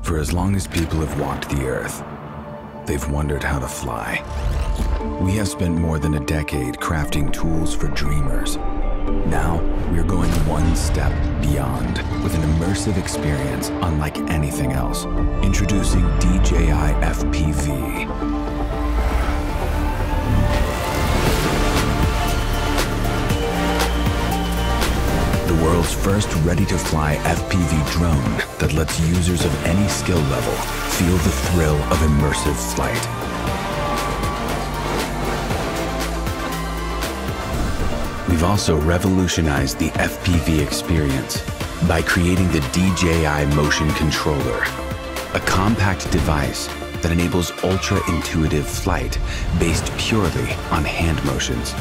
For as long as people have walked the earth, they've wondered how to fly. We have spent more than a decade crafting tools for dreamers. Now, we're going one step beyond with an immersive experience unlike anything else. Introducing DJI FPV. The world's first ready-to-fly FPV drone that lets users of any skill level feel the thrill of immersive flight. We've also revolutionized the FPV experience by creating the DJI Motion Controller, a compact device that enables ultra-intuitive flight based purely on hand motions.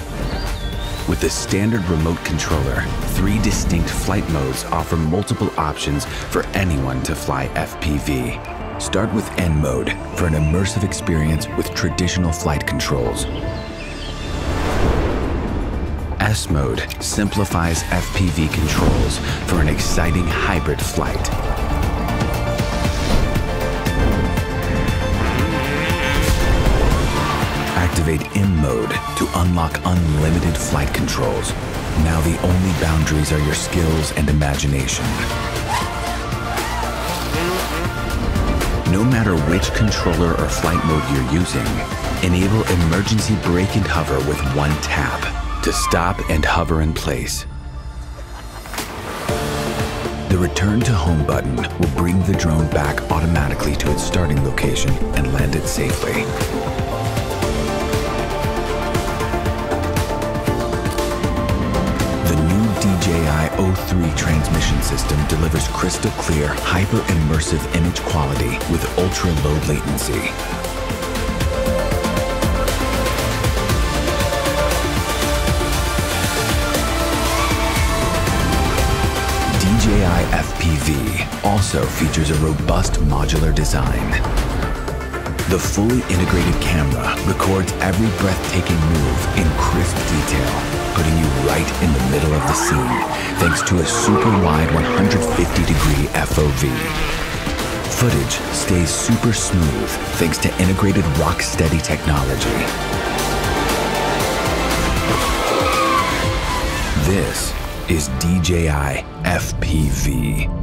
With the standard remote controller, 3 distinct flight modes offer multiple options for anyone to fly FPV. Start with N mode for an immersive experience with traditional flight controls. S mode simplifies FPV controls for an exciting hybrid flight. Activate M mode to unlock unlimited flight controls. Now the only boundaries are your skills and imagination. No matter which controller or flight mode you're using, enable emergency brake and hover with one tap to stop and hover in place. The Return to Home button will bring the drone back automatically to its starting location and land it safely. The new DJI O3 transmission system delivers crystal clear, hyper-immersive image quality with ultra-low latency. DJI FPV also features a robust modular design. The fully integrated camera records every breathtaking move in crisp detail, putting you right in the middle of the scene thanks to a super wide 150-degree FOV. Footage stays super smooth thanks to integrated RockSteady technology. This is DJI FPV.